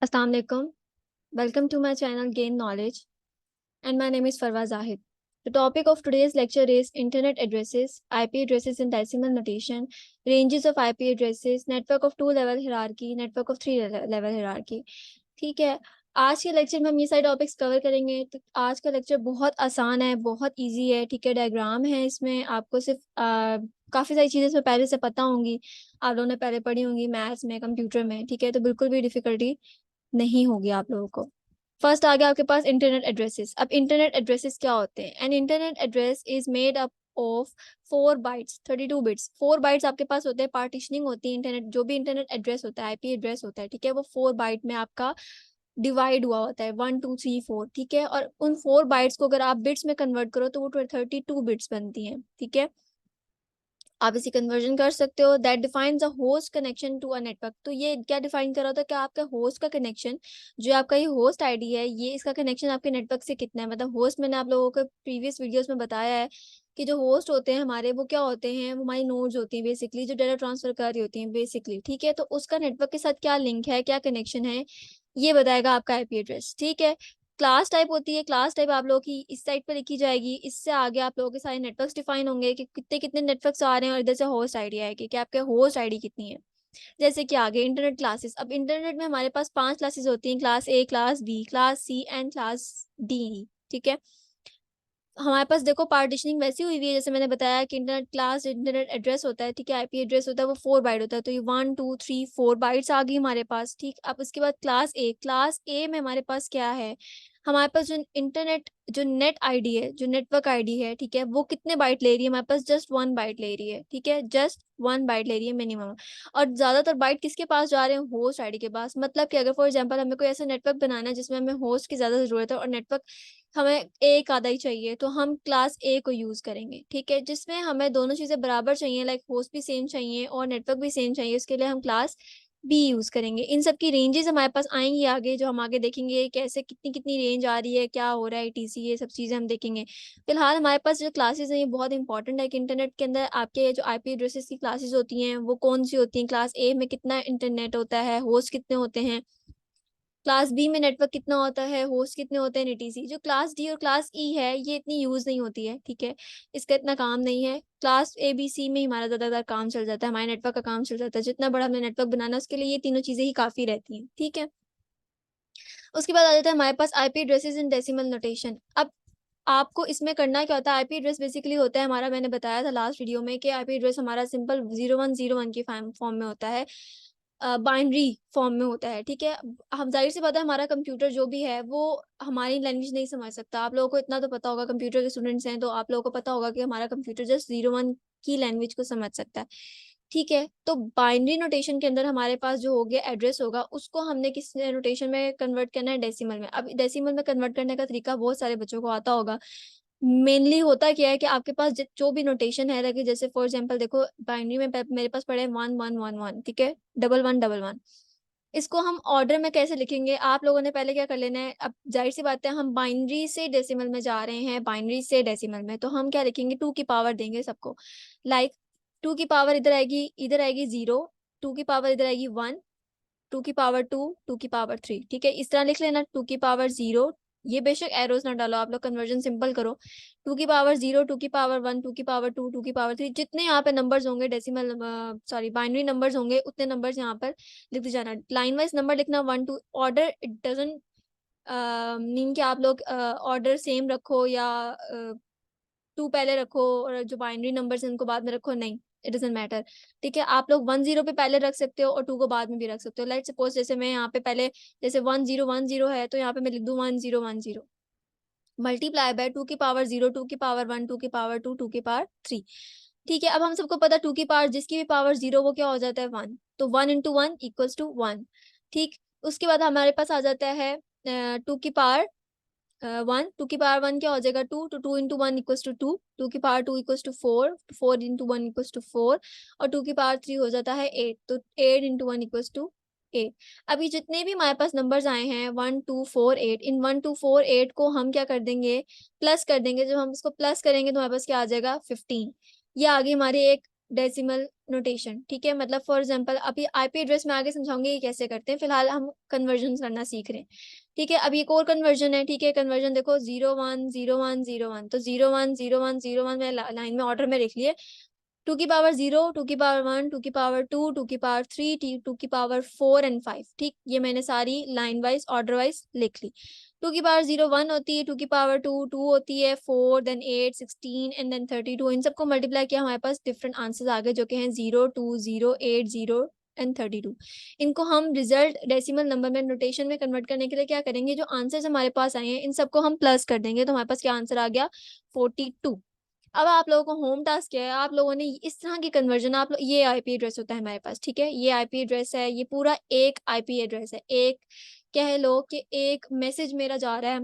Assalamu alaikum. Welcome to my channel Gain Knowledge, and my name is Farwa Zahid. The topic of today's lecture is Internet addresses, IP addresses in decimal notation, ranges of IP addresses, network of two-level hierarchy, network of three-level hierarchy. ठीक है, आज के lecture में हम ये सारे topics cover करेंगे। तो आज का लेक्चर बहुत आसान है, बहुत इजी है। ठीक है, डायग्राम है इसमें, आपको सिर्फ काफ़ी सारी चीज़ें इसमें पहले से पता होंगी, आप लोगों ने पहले पढ़ी होंगी मैथ्स में, कंप्यूटर में। ठीक है, तो बिल्कुल भी डिफिकल्टी नहीं होगी आप लोगों को। फर्स्ट आ गया आपके पास इंटरनेट एड्रेसेस। अब इंटरनेट एड्रेसेस क्या होते हैं? An internet address is made up of 4 bytes, 32 bits. 4 bytes आपके पास होते हैं, पार्टीशनिंग होती है। इंटरनेट जो भी इंटरनेट एड्रेस होता है, आईपी एड्रेस होता है, ठीक है, वो 4 बाइट में आपका डिवाइड हुआ होता है, 1 2 3 4। ठीक है, और उन 4 बाइट्स को अगर आप बिट्स में कन्वर्ट करो तो वो 32 बिट्स बनती हैं। ठीक है, आप इसे कन्वर्जन कर सकते हो। That defines a host connection to a network. तो ये क्या डिफाइन कर रहा होता है कि आपका होस्ट का कनेक्शन, जो आपका ये होस्ट आईडी है, ये इसका कनेक्शन आपके नेटवर्क से कितना है। मतलब होस्ट, मैंने आप लोगों को प्रीवियस वीडियोस में बताया है कि जो होस्ट होते हैं हमारे, वो क्या होते हैं, वो हमारी नोड्स होती हैं बेसिकली, जो डाटा ट्रांसफर कर रही होती हैं बेसिकली। ठीक है, तो उसका नेटवर्क के साथ क्या लिंक है, क्या कनेक्शन है, ये बताएगा आपका आईपी एड्रेस। ठीक है, क्लास टाइप होती है, क्लास टाइप आप लोगों की इस साइड पर लिखी जाएगी। इससे आगे आप लोगों के सारे नेटवर्क्स डिफाइन होंगे कि कितने कितने नेटवर्क्स आ रहे हैं, और इधर से होस्ट आईडी आएगी कि आपके होस्ट आईडी कितनी है। जैसे कि आगे इंटरनेट क्लासेस। अब इंटरनेट में हमारे पास 5 क्लासेस होती हैं, class A, class B, class C and class D. ठीक है, हमारे पास देखो पार्टीशनिंग वैसी हुई हुई है, जैसे मैंने बताया कि इंटरनेट क्लास इंटरनेट एड्रेस होता है। ठीक है, आईपी एड्रेस होता है, वो 4 बाइट होता है। तो ये 1 2 3 4 बाइट्स आ गई हमारे पास। ठीक, अब उसके बाद क्लास ए में हमारे पास क्या है, हमारे पास जो इंटरनेट, जो नेट आईडी है, जो नेटवर्क आईडी है, ठीक है, वो कितने बाइट ले रही है? हमारे पास जस्ट 1 बाइट ले रही है। ठीक है, जस्ट 1 बाइट ले रही है मिनिमम। और ज्यादातर बाइट किसके पास जा रहे हैं? होस्ट आईडी के पास। मतलब कि अगर फॉर एग्जांपल हमें कोई ऐसा नेटवर्क बनाना है जिसमें हमें होस्ट की ज्यादा जरूरत है और नेटवर्क हमें एक आधा ही चाहिए, तो हम क्लास ए को यूज करेंगे। ठीक है, जिसमें हमें दोनों चीजें बराबर चाहिए, लाइक होस्ट भी सेम चाहिए और नेटवर्क भी सेम चाहिए, उसके लिए हम क्लास बी यूज करेंगे। इन सब की रेंजेस हमारे पास आएंगी आगे, जो हम आगे देखेंगे कैसे कितनी कितनी रेंज आ रही है, क्या हो रहा है, टीसी, ये सब चीजें हम देखेंगे। फिलहाल हमारे पास जो क्लासेस हैं, ये बहुत इंपॉर्टेंट है कि इंटरनेट के अंदर आपके जो आईपी एड्रेसेस की क्लासेस होती हैं वो कौन सी होती हैं। क्लास ए में कितना इंटरनेट होता है, होस्ट कितने होते हैं। क्लास बी में नेटवर्क कितना होता है, होस्ट कितने होते हैं, एटीसी। जो क्लास डी और क्लास ई है, ये इतनी यूज नहीं होती है। ठीक है, इसका इतना काम नहीं है। क्लास ए बी सी में ही हमारा ज्यादातर काम चल जाता है, हमारे नेटवर्क का काम चल जाता है। जितना बड़ा हमने नेटवर्क बनाना है उसके लिए ये तीनों चीजें ही काफी रहती हैं। ठीक है, उसके बाद आ जाता है हमारे पास IP addresses in decimal notation. अब आपको इसमें करना क्या होता है? आईपी एड्रेस बेसिकली होता है हमारा, मैंने बताया था लास्ट वीडियो में कि आईपी एड्रेस हमारा सिंपल 0101 की फॉर्म में होता है, बाइनरी फॉर्म में होता है। ठीक है, हम जाहिर सी बात है, हमारा कंप्यूटर जो भी है वो हमारी लैंग्वेज नहीं समझ सकता। आप लोगों को इतना तो पता होगा, कंप्यूटर के स्टूडेंट्स हैं तो आप लोगों को पता होगा कि हमारा कंप्यूटर जस्ट 01 की लैंग्वेज को समझ सकता है। ठीक है, तो बाइनरी नोटेशन के अंदर हमारे पास जो हो गया एड्रेस होगा, उसको हमने किस नोटेशन में कन्वर्ट करना है? डेसिमल में। अब डेसिमल में कन्वर्ट करने का तरीका बहुत सारे बच्चों को आता होगा। मेनली होता क्या है कि आपके पास जो भी नोटेशन है, like जैसे फॉर एग्जांपल देखो, बाइनरी में मेरे पास पड़े 1111, ठीक है, 1111। इसको हम ऑर्डर में कैसे लिखेंगे? आप लोगों ने पहले क्या कर लेना है, अब जाहिर सी बात है हम बाइनरी से डेसिमल में जा रहे हैं, बाइनरी से डेसिमल में, तो हम क्या लिखेंगे? 2 की पावर देंगे सबको। लाइक 2 की पावर इधर आएगी 0, 2 की पावर इधर आएगी 1, 2 की पावर 2, 2 की पावर 3। ठीक है, इस तरह लिख लेना, 2 की पावर 0। ये बेशक एरोस ना डालो, आप लोग कन्वर्जन सिंपल करो। 2 की पावर 0, 2 की पावर 1, 2 की पावर 2, 2 की पावर 3, जितने यहाँ पे नंबर्स होंगे डेसिमल, सॉरी बाइनरी नंबर्स होंगे, उतने नंबर्स यहाँ पर लिखते जाना। लाइन वाइज नंबर लिखना, 1 2। ऑर्डर इट डजंट मीन कि आप लोग ऑर्डर सेम रखो या 2 पहले रखो और जो बाइनरी नंबर्स हैं उनको बाद में रखो, नहीं, इट डजंट मैटर। ठीक है, आप लोग 1 0 पे पहले रख सकते हो और 2 को बाद में भी रख सकते हो। लेट सपोज जैसे मैं यहाँ पे पहले, जैसे 1010 है तो यहाँ पे मैं लिख दूँ 1010, मल्टीप्लाई बाय 2 की पावर 0, 2 की पावर 1, 2 की पावर 2, 2 की पावर 3। ठीक है, अब हम सबको पता 2 की पावर, जिसकी भी पावर 0 वो क्या हो जाता है? 1। तो 1 × 1 = 1। ठीक, उसके बाद हमारे पास आ जाता है 2 की पावर 1, 2 की पावर 1 क्या हो जाएगा? 2, तो 2 × 1 = 2, 2 की पावर 2 = 4, 4 × 1 = 4, और 2 की पावर 3 हो जाता है 8, तो 8 × 1 = 8। अभी जितने भी हमारे पास नंबर्स आए हैं 1 2 4 8, इन 1 2 4 8 को हम क्या कर देंगे? प्लस कर देंगे। जब हम इसको प्लस करेंगे तो हमारे पास क्या आ जाएगा? 15। ये आ गई हमारी एक डेसिमल नोटेशन, ठीक है। मतलब फॉर एग्जांपल अभी आईपी एड्रेस में आगे समझाऊंगी कि कैसे करते हैं, फिलहाल हम कन्वर्जन करना सीख रहे हैं, ठीक है। अब एक और कन्वर्जन है, ठीक है। कन्वर्जन देखो 0 1 0 1 0 1, तो 0 1 0 1 0 1 मैं लाइन में ऑर्डर में लिख लिए। 2 की पावर 0, 2 की पावर 1, 2 की पावर 2, 2 की पावर 3, 2 की पावर 4 एंड 5, ठीक। ये मैंने सारी लाइन वाइज ऑर्डर वाइज लिख ली। 2 की पावर 0 1 होती है, 2 की पावर 2 होती है 4, देन 8 16 एंड देन 32। इन सबको मल्टीप्लाई किया, हमारे पास डिफरेंट आंसर्स आ गए जो कि हैं 0 2 0 8 0 एंड 32। इनको हम रिजल्ट डेसिमल नंबर में नोटेशन में कन्वर्ट करने के लिए क्या करेंगे, जो आंसर्स हमारे पास आए हैं इन सबको हम प्लस कर देंगे, तो हमारे पास क्या आंसर आ गया 42। अब आप लोगों को होम टास्क क्या है, आप लोगों ने इस तरह की कन्वर्जन, आप लोग, ये आईपी एड्रेस होता है हमारे पास, ठीक है। ये आईपी एड्रेस है, ये पूरा एक आईपी एड्रेस है, एक कह लो कि एक मैसेज मेरा जा रहा है,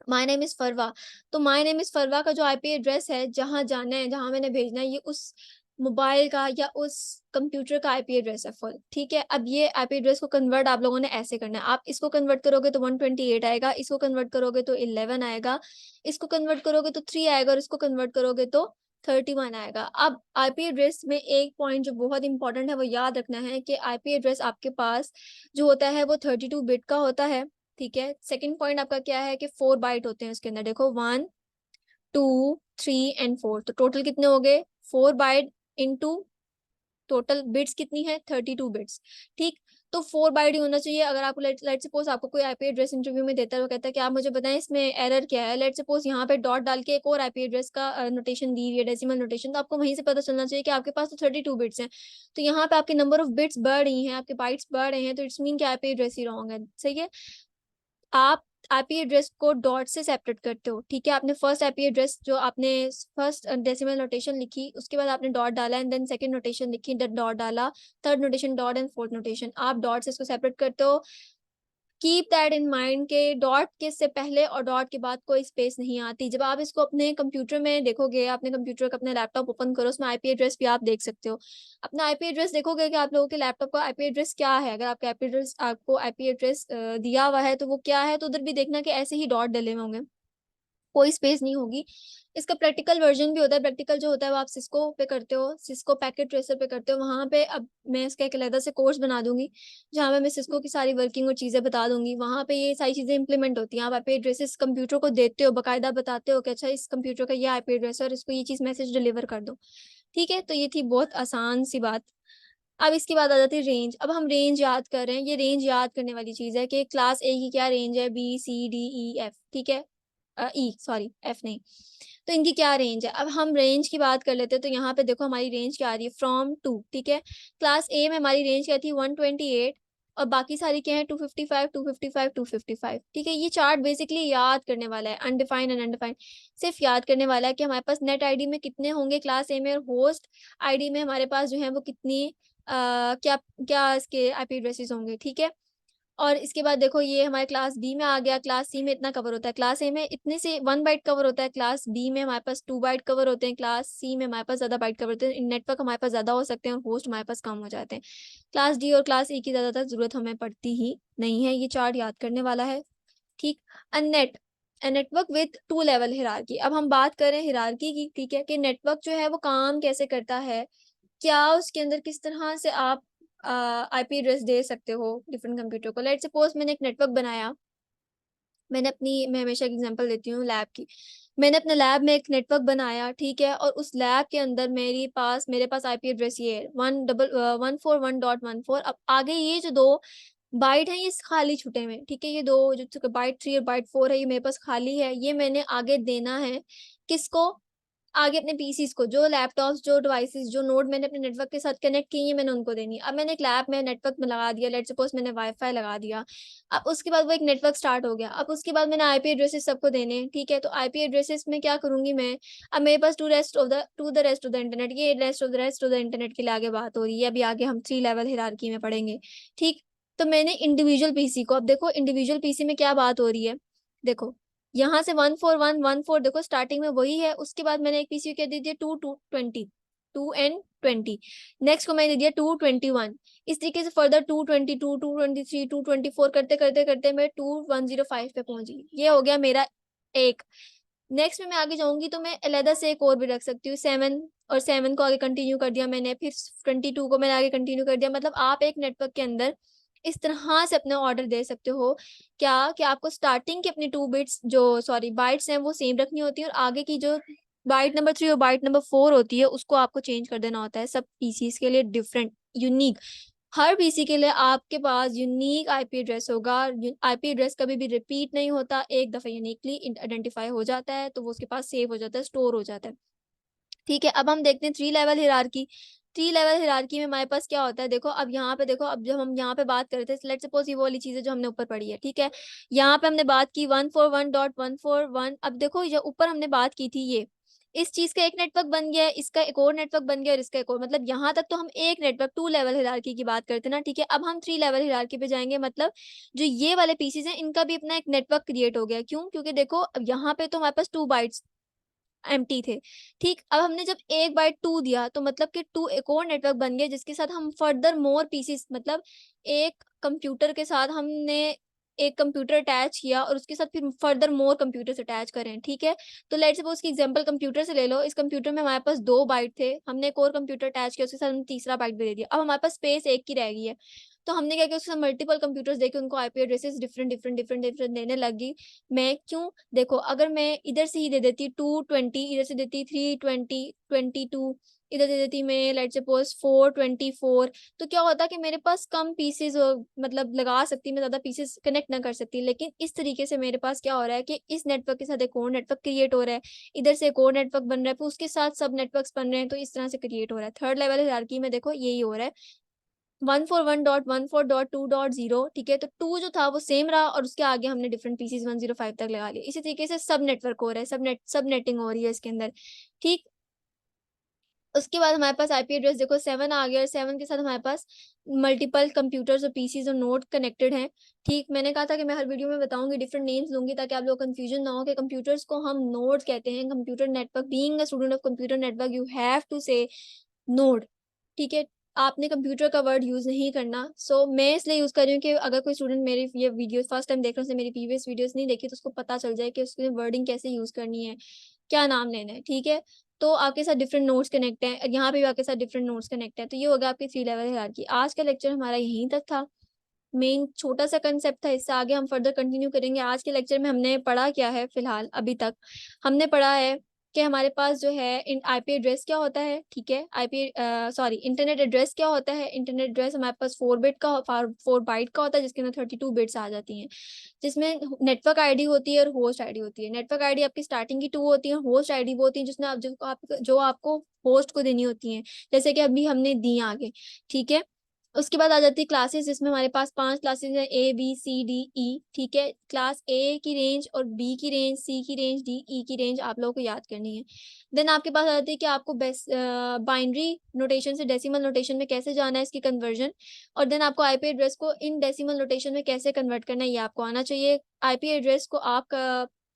माय नेम इज फरवा। तो माय नेम इज फरवा का जो आईपी एड्रेस है, जहां जाना है, जहां मैंने भेजना है, ये उस मोबाइल का या उस कंप्यूटर का आईपी एड्रेस है फुल, ठीक है। अब ये आईपी एड्रेस को कन्वर्ट आप लोगों ने ऐसे करना है, आप इसको कन्वर्ट करोगे तो 128 आएगा, इसको कन्वर्ट करोगे तो 11 आएगा, इसको कन्वर्ट करोगे तो 3 आएगा, और इसको कन्वर्ट करोगे तो 31 आएगा। अब आईपी एड्रेस में एक पॉइंट जो बहुत इंपॉर्टेंट है वो याद रखना है कि आईपी एड्रेस आपके पास जो होता है वो 32 बिट का होता है, ठीक है। सेकंड पॉइंट आपका क्या है कि 4 बाइट होते हैं उसके अंदर, देखो 1 2 3 एंड 4, तो टोटल कितने हो गए 4 बाइट इंटू टोटल बिट्स कितनी है 32 बिट्स, ठीक। तो 4 बाइट ही होना चाहिए। अगर आपको लेट सपोज आपको कोई आईपी एड्रेस इंटरव्यू में देता है, वो कहता है कि आप मुझे बताएं इसमें एरर क्या है, लेट सपोज यहाँ पे डॉट डाल के एक और आईपी एड्रेस का नोटेशन दी हुई है, डेसिमल नोटेशन, तो आपको वहीं से पता चलना चाहिए कि आपके पास तो 32 बिट्स हैं, तो यहाँ पे आपके नंबर ऑफ बिट्स बढ़ रही हैं, आपके बाइट्स बढ़ रहे हैं, तो इट्स मीन कि आईपी एड्रेस ही रॉन्ग है, सही है। आप आईपी एड्रेस को डॉट से सेपरेट करते हो, ठीक है। आपने फर्स्ट आईपी एड्रेस जो आपने फर्स्ट डेसिमल नोटेशन लिखी, उसके बाद आपने डॉट डाला, एंड देन सेकंड नोटेशन लिखी, डॉट डाला, third notation dot, and fourth notation, आप डॉट से इसको सेपरेट करते हो। कीप दैट इन माइंड के डॉट के से पहले और डॉट के बाद कोई स्पेस नहीं आती। जब आप इसको अपने कंप्यूटर में देखोगे, अपने कंप्यूटर का अपने लैपटॉप ओपन करो, उसमें आईपी एड्रेस भी आप देख सकते हो, अपना आईपी एड्रेस देखोगे कि आप लोगों के लैपटॉप का आईपी एड्रेस क्या है। अगर आपके आईपी एड्रेस आपको आईपी एड्रेस दिया हुआ है तो वो क्या है, तो उधर भी देखना कि ऐसे ही डॉट डले हुए होंगे, कोई स्पेस नहीं होगी। इसका प्रैक्टिकल वर्जन भी होता है, प्रैक्टिकल जो होता है वो आप सिस्को पे करते हो, सिस्को पैकेट ट्रेसर पे करते हो, वहां पे अब मैं इसका एक अलग से कोर्स बना दूंगी जहाँ पे मैं सिस्को की सारी वर्किंग और चीजें बता दूंगी, वहां पे ये सारी चीजें इंप्लीमेंट होती हैं। आप आईपी एड्रेसेस कंप्यूटर को देते हो, बाकायदा बताते हो कि अच्छा इस कंप्यूटर का ये आईपी एड्रेस है और इसको ये चीज मैसेज डिलीवर कर दो, ठीक है। तो ये थी बहुत आसान सी बात। अब इसके बाद आ जाती है रेंज। अब हम रेंज याद कर रहे हैं, ये रेंज याद करने वाली चीज है कि क्लास ए की क्या रेंज है, B C D E F, ठीक है। ई सॉरी एफ नहीं, तो इनकी क्या रेंज है। अब हम रेंज की बात कर लेते हैं, तो यहाँ पे देखो हमारी रेंज क्या आ रही है, फ्रॉम टू, ठीक है। क्लास ए में हमारी रेंज क्या थी 128, और बाकी सारी क्या है 255 255 255, ठीक है। ये चार्ट बेसिकली याद करने वाला है, अनडिफाइंड एंड अनडिफाइंड सिर्फ याद करने वाला है कि हमारे पास नेट आईडी में कितने होंगे क्लास ए में, और होस्ट आईडी में हमारे पास जो है वो कितनी क्या क्या इसके आईपी एड्रेसेस होंगे, ठीक है। और इसके बाद देखो ये हमारे क्लास बी में आ गया, क्लास सी में इतना कवर होता है, क्लास ए में इतने से 1 बाइट कवर होता है, क्लास बी में हमारे पास 2 बाइट कवर होते हैं, क्लास सी में हमारे पास ज्यादा बाइट कवर होते हैं, नेटवर्क हमारे पास ज्यादा हो सकते हैं और होस्ट हमारे पास कम हो जाते हैं। क्लास डी और क्लास ई की ज्यादातर जरूरत हमें पड़ती ही नहीं है, ये चार्ट याद करने वाला है, ठीक। अनेट नेटवर्क विथ 2 लेवल हिरारकी। अब हम बात करें हिरारकी की, ठीक है, कि नेटवर्क जो है वो काम कैसे करता है, क्या उसके अंदर किस तरह से आप आईपी एड्रेस दे सकते हो डिफरेंट कंप्यूटर को। लेट सपोज मैंने एक नेटवर्क बनाया, मैं हमेशा एक एग्जांपल देती हूँ लैब की। मैंने अपने लैब में एक नेटवर्क बनाया, ठीक है, और उस लैब के अंदर मेरे पास आईपी एड्रेस ये है 141.1.14। अब आगे ये जो 2 बाइट है ये खाली छूटे हुए हैं, ठीक है, ये दो जो बाइट 3 और बाइट 4 है ये मेरे पास खाली है, ये मैंने आगे देना है किसको, आगे अपने पीसीस को, जो लैपटॉप्स जो डिवाइसेस जो नोड मैंने अपने नेटवर्क के साथ कनेक्ट किए हैं मैंने उनको देनी है। अब मैंने एक लैब में नेटवर्क में लगा दिया, लेट सपोज मैंने वाईफाई लगा दिया, अब उसके बाद वो एक नेटवर्क स्टार्ट हो गया, अब उसके बाद मैंने आईपी एड्रेसेस सबको देने हैं, ठीक है। तो आईपी एड्रेसेस में क्या करूंगी मैं, अब मेरे पास to the rest of the internet, ये रेस्ट ऑफ द इंटरनेट के लिए आगे बात हो रही है, अभी आगे हम 3 लेवल हिरारकी में पढ़ेंगे, ठीक। तो मैंने इंडिविजुअल पीसी को, अब देखो इंडिविजुअल पीसी में क्या बात हो रही है, देखो यहाँ से 14114 देखो स्टार्टिंग में वही है, उसके बाद मैंने एक पीसी क्या दे दिया 2 2 20, 2 and 20, नेक्स्ट को मैंने दे दिया 2 21, इस तरीके से फर्दर 2 22 2 23 2 24 करते करते करते मैं 2 1 0 5 पे पहुंची, ये हो गया मेरा एक। नेक्स्ट में मैं आगे जाऊंगी तो मैं अलहदा से एक और भी रख सकती हूँ 7 और 7 को आगे कंटिन्यू कर दिया मैंने, फिर 22 को मैंने आगे कंटिन्यू कर दिया। मतलब आप एक नेटवर्क के अंदर इस तरह से अपने ऑर्डर दे सकते हो क्या कि आपको स्टार्टिंग के अपनी 2 बिट्स जो सॉरी बाइट्स हैं वो सेम रखनी होती है, और आगे की जो बाइट नंबर 3 और बाइट नंबर 4 होती है उसको आपको चेंज कर देना होता है। सब पीसीस के लिए डिफरेंट, यूनिक, हर पीसी के लिए आपके पास यूनिक आईपी एड्रेस होगा। आईपी एड्रेस कभी भी रिपीट नहीं होता, एक दफा यूनिकली आइडेंटिफाई हो जाता है तो वो उसके पास सेव हो जाता है, स्टोर हो जाता है। ठीक है, अब हम देखते हैं 3 लेवल हिरारकी। 3 लेवल हिरारकी में हमारे पास क्या होता है, देखो अब यहाँ पे देखो, अब जब हम यहाँ पे बात कर रहे थे, लेट्स सपोज ये वो वाली चीजें जो हमने ऊपर पढ़ी है, ठीक है, यहाँ पे हमने बात की 141.141। अब देखो ये ऊपर हमने बात की थी, ये इस चीज का एक नेटवर्क बन गया है, इसका एक और नेटवर्क बन गया और इसका एक और, मतलब यहाँ तक तो हम एक नेटवर्क 2 लेवल हिरारकी की बात करते हैं ना। ठीक है, अब हम 3 लेवल हिरारकी पे जाएंगे, मतलब जो ये वाले पीसीज हैं इनका भी अपना एक नेटवर्क क्रिएट हो गया। क्यों? क्योंकि देखो अब यहाँ पे तो हमारे पास 2 बाइट्स एम्प्टी थे। ठीक, अब हमने जब 1/2 दिया तो मतलब कि 2 एक और नेटवर्क बन गया जिसके साथ हम फर्दर मोर पीसीस, मतलब एक कंप्यूटर के साथ हमने एक कंप्यूटर अटैच किया और उसके साथ फिर फर्दर मोर कंप्यूटर्स अटैच करें। ठीक है, तो लेट्स सपोज की एग्जांपल कंप्यूटर से ले लो, इस कंप्यूटर में हमारे पास 2 बाइट थे, हमने एक और कंप्यूटर अटैच किया, उसके साथ हमने तीसरा बाइट भी दे दिया, अब हमारे पास स्पेस एक की रह गई है। तो हमने क्या किया, उसके साथ मल्टीपल कंप्यूटर्स देके उनको IP addresses different different different different देने लगी मैं। क्यों? देखो अगर मैं इधर से ही दे देती 220, इधर से देती 320 22, इधर दे देती मैं लेट्स सपोज 424, तो क्या होता कि मेरे पास कम पीसेस, मतलब लगा सकती मैं ज्यादा पीसेस कनेक्ट ना कर सकती। लेकिन इस तरीके से मेरे पास क्या हो रहा है कि इस नेटवर्क के साथ एक और नेटवर्क क्रिएट हो रहा है, इधर से एक और नेटवर्क बन रहा है, फिर उसके साथ सब नेटवर्क्स बन रहे हैं, तो इस तरह से क्रिएट हो रहा है। 3rd लेवल हायरार्की में देखो यही हो रहा है, 141.14.2.0। ठीक है, तो 2 जो था वो सेम रहा और उसके आगे हमने डिफरेंट पीसीज 105 तक लगा लिए। इसी तरीके से सब नेटवर्क हो रहा है, सब नेटिंग हो रही है इसके अंदर। ठीक, उसके बाद हमारे पास आईपी एड्रेस देखो 7 आ गया, और 7 के साथ हमारे पास मल्टीपल कंप्यूटर्स और पीसीज और नोड कनेक्टेड हैं। ठीक, मैंने कहा था कि मैं हर वीडियो में बताऊंगी, डिफरेंट नेम्स लूंगी ताकि आप लोग कंफ्यूजन ना हो कि कंप्यूटर्स को हम नोड्स कहते हैं। Computer network, being a student of computer network you have to say node. ठीक है, आपने कंप्यूटर का वर्ड यूज नहीं करना। मैं इसलिए यूज कर रही हूँ कि अगर कोई स्टूडेंट मेरी ये वीडियो फर्स्ट टाइम देख रहा है, मेरी प्रीवियस वीडियोस नहीं देखी, तो उसको पता चल जाए कि उसकी वर्डिंग कैसे यूज करनी है, क्या नाम लेना है। ठीक है, तो आपके साथ डिफरेंट नोट्स कनेक्ट हैं, यहाँ पे भी आपके साथ डिफरेंट नोट्स कनेक्ट है। तो ये होगा आपकी 3 लेवल हायरार्की। आज का लेक्चर हमारा यहीं तक था, मेन छोटा सा कंसेप्ट था, इससे आगे हम फर्दर कंटिन्यू करेंगे। आज के लेक्चर में हमने पढ़ा क्या है, फिलहाल अभी तक हमने पढ़ा है कि हमारे पास जो है इन आईपी एड्रेस क्या होता है। ठीक है, आईपी सॉरी इंटरनेट एड्रेस क्या होता है। इंटरनेट एड्रेस हमारे पास 4 बिट का 4 बाइट का होता है, जिसके अंदर 32 बिट्स आ जाती हैं, जिसमें नेटवर्क आईडी होती है और होस्ट आईडी होती है। नेटवर्क आईडी आपकी स्टार्टिंग की 2 होती है, होस्ट आईडी वो होती है जिसमें जो आपको होस्ट को देनी होती है, जैसे कि अभी हमने दी आगे। ठीक है, उसके बाद आ जाती है क्लासेस, जिसमें हमारे पास 5 क्लासेस हैं, A B C D E। ठीक है, क्लास ए की रेंज और बी की रेंज, सी की रेंज, डी ई की रेंज आप लोगों को याद करनी है। देन आपके पास आ जाती है कि आपको बेस बाइनरी नोटेशन से डेसिमल नोटेशन में कैसे जाना है, इसकी कन्वर्जन। और देन आपको आईपी एड्रेस को इन डेसिमल नोटेशन में कैसे कन्वर्ट करना है, ये आपको आना चाहिए। आईपी एड्रेस को आप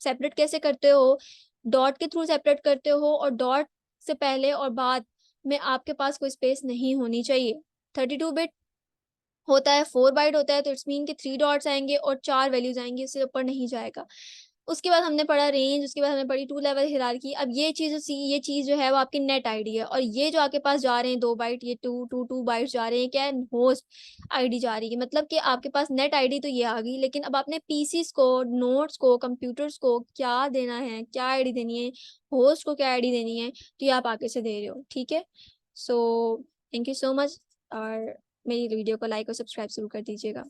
सेपरेट कैसे करते हो, डॉट के थ्रू सेपरेट करते हो, और डॉट से पहले और बाद में आपके पास कोई स्पेस नहीं होनी चाहिए। 32 बिट होता है, 4 बाइट होता है, तो इट्स मीन के 3 डॉट्स आएंगे और 4 वैल्यूज आएंगी, उससे ऊपर नहीं जाएगा। उसके बाद हमने पढ़ा रेंज, उसके बाद हमने पढ़ी 2 लेवल हिरारकी। अब ये चीज जो है वो आपकी नेट आईडी है, और ये जो आपके पास जा रहे हैं 2 बाइट, ये 2 बाइट्स जा रहे हैं, क्या है, होस्ट आईडी जा रही है। मतलब कि आपके पास नेट आईडी तो ये आ गई, लेकिन अब आपने पीसीस को, नोट्स को, कंप्यूटर्स को क्या देना है, क्या आईडी देनी है, होस्ट को क्या आईडी देनी है, तो ये आप आगे से दे रहे हो। ठीक है, so thank you so much, और मेरी वीडियो को लाइक और सब्सक्राइब जरूर कर दीजिएगा।